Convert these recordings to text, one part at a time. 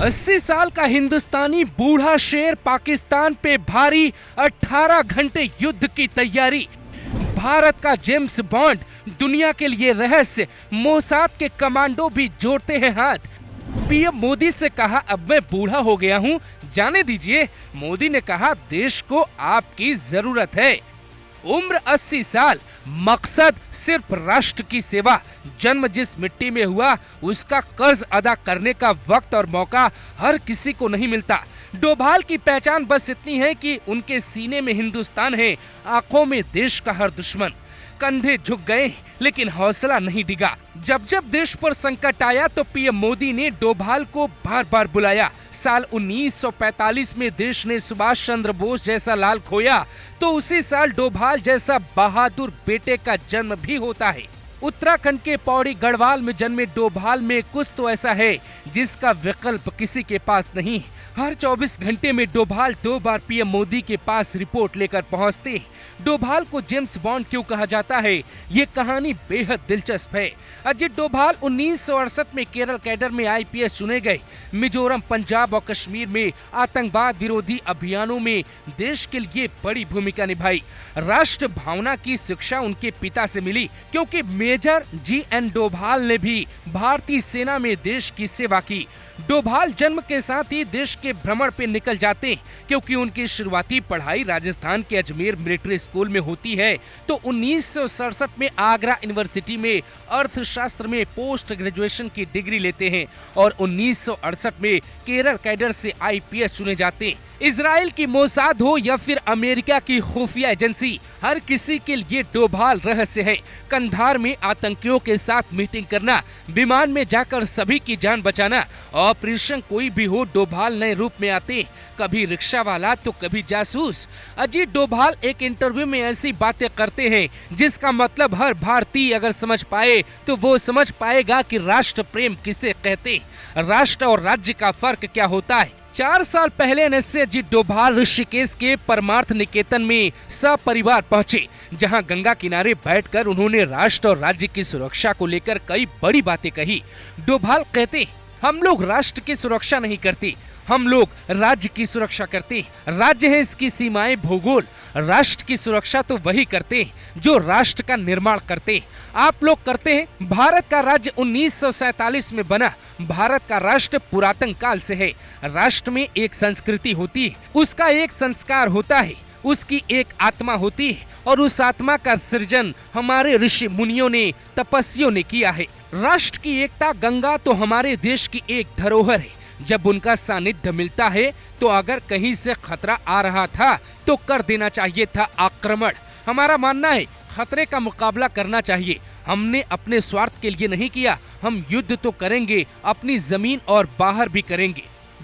80 साल का हिंदुस्तानी बूढ़ा शेर पाकिस्तान पे भारी 18 घंटे युद्ध की तैयारी। भारत का जेम्स बॉन्ड, दुनिया के लिए रहस्य, मोसाद के कमांडो भी जोड़ते हैं हाथ। पीएम मोदी से कहा अब मैं बूढ़ा हो गया हूँ, जाने दीजिए। मोदी ने कहा देश को आपकी जरूरत है। उम्र 80 साल, मकसद सिर्फ राष्ट्र की सेवा। जन्म जिस मिट्टी में हुआ उसका कर्ज अदा करने का वक्त और मौका हर किसी को नहीं मिलता। डोभाल की पहचान बस इतनी है कि उनके सीने में हिंदुस्तान है, आंखों में देश का हर दुश्मन। कंधे झुक गए लेकिन हौसला नहीं डिगा। जब जब देश पर संकट आया तो पीएम मोदी ने डोभाल को बार बार बुलाया। साल 1945 में देश ने सुभाष चंद्र बोस जैसा लाल खोया तो उसी साल डोभाल जैसा बहादुर बेटे का जन्म भी होता है। उत्तराखंड के पौड़ी गढ़वाल में जन्मे डोभाल में कुछ तो ऐसा है जिसका विकल्प किसी के पास नहीं। हर 24 घंटे में डोभाल 2 बार पीएम मोदी के पास रिपोर्ट लेकर पहुंचते। डोभाल को जेम्स बॉन्ड क्यों कहा जाता है, ये कहानी बेहद दिलचस्प है। अजित डोभाल 1968 में केरल कैडर में आईपीएस चुने गए। मिजोरम, पंजाब और कश्मीर में आतंकवाद विरोधी अभियानों में देश के लिए बड़ी भूमिका निभाई। राष्ट्र भावना की शिक्षा उनके पिता से मिली, क्योंकि मेजर जी.एन. डोभाल ने भी भारतीय सेना में देश की सेवा की। डोभाल जन्म के साथ ही देश के भ्रमण पे निकल जाते, क्योंकि उनकी शुरुआती पढ़ाई राजस्थान के अजमेर मिलिट्री स्कूल में होती है। तो 1967 में आगरा यूनिवर्सिटी में अर्थशास्त्र में पोस्ट ग्रेजुएशन की डिग्री लेते हैं और 1968 में केरल कैडर से आईपीएस चुने जाते हैं। इजराइल की मोसाद हो या फिर अमेरिका की खुफिया एजेंसी, हर किसी के लिए डोभाल रहस्य है। कंधार में आतंकियों के साथ मीटिंग करना, विमान में जाकर सभी की जान बचाना, ऑपरेशन कोई भी हो डोभाल नए रूप में आते, कभी रिक्शा वाला तो कभी जासूस। अजीत डोभाल एक इंटरव्यू में ऐसी बातें करते हैं जिसका मतलब हर भारतीय अगर समझ पाए तो वो समझ पाएगा कि राष्ट्र प्रेम किसे कहते, राष्ट्र और राज्य का फर्क क्या होता है। 4 साल पहले एनएसए अजीत डोभाल ऋषिकेश के परमार्थ निकेतन में सपरिवार पहुंचे, जहां गंगा किनारे बैठकर उन्होंने राष्ट्र और राज्य की सुरक्षा को लेकर कई बड़ी बातें कही। डोभाल कहते, हम लोग राष्ट्र की सुरक्षा नहीं करते, हम लोग राज्य की सुरक्षा करते। राज्य है इसकी सीमाएं, भूगोल। राष्ट्र की सुरक्षा तो वही करते जो राष्ट्र का निर्माण करते। आप लोग करते हैं। भारत का राज्य 1947 में बना। भारत का राष्ट्र पुरातन काल से है। राष्ट्र में एक संस्कृति होती है, उसका एक संस्कार होता है, उसकी एक आत्मा होती है और उस आत्मा का सृजन हमारे ऋषि मुनियों ने, तपस्वियों ने किया है। राष्ट्र की एकता, गंगा तो हमारे देश की एक धरोहर है। जब उनका सानिध्य मिलता है तो अगर कहीं से खतरा आ रहा था तो कर देना चाहिए था आक्रमण। हमारा मानना है खतरे का मुकाबला करना चाहिए। हमने अपने स्वार्थ के लिए नहीं किया, हम युद्ध तो करेंगे, अपनी जमीन और बाहर भी करेंगे।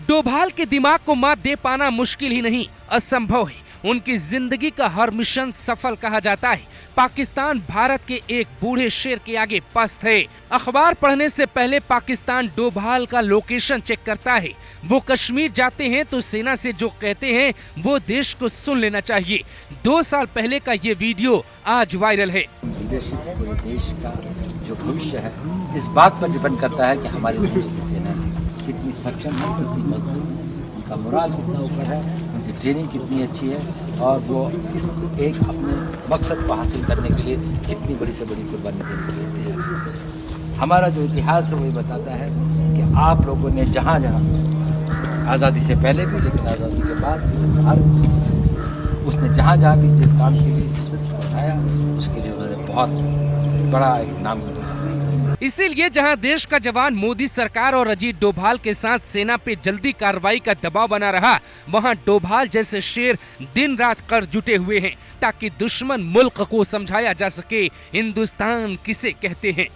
डोभाल के दिमाग को मात दे पाना मुश्किल ही नहीं, असंभव है। उनकी जिंदगी का हर मिशन सफल कहा जाता है। पाकिस्तान भारत के एक बूढ़े शेर के आगे पस्त है। अखबार पढ़ने से पहले पाकिस्तान डोभाल का लोकेशन चेक करता है। वो कश्मीर जाते हैं तो सेना से जो कहते हैं वो देश को सुन लेना चाहिए। 2 साल पहले का ये वीडियो आज वायरल है। पूरे देश का जो भविष्य है इस बात पर डिपेंड करता है कि हमारे देश की सेना कितनी सक्षम है, कितनी मजबूत है, उनका मोराल कितना ऊपर है, उनकी ट्रेनिंग कितनी अच्छी है और वो किस एक अपने मकसद को हासिल करने के लिए कितनी बड़ी से बड़ी कुर्बानी देने के लिए तैयार है। हमारा जो इतिहास है वही बताता है कि आप लोगों ने जहाँ जहाँ आज़ादी से पहले भी, लेकिन आज़ादी के बाद भी भारत उसने जहाँ जहाँ भी जिस काम के लिए जिस उठाया उसके लिए उन्होंने बहुत बड़ा एक नाम बनाया। इसीलिए जहां देश का जवान मोदी सरकार और अजीत डोभाल के साथ सेना पे जल्दी कार्रवाई का दबाव बना रहा, वहां डोभाल जैसे शेर दिन रात कर जुटे हुए हैं ताकि दुश्मन मुल्क को समझाया जा सके हिंदुस्तान किसे कहते हैं।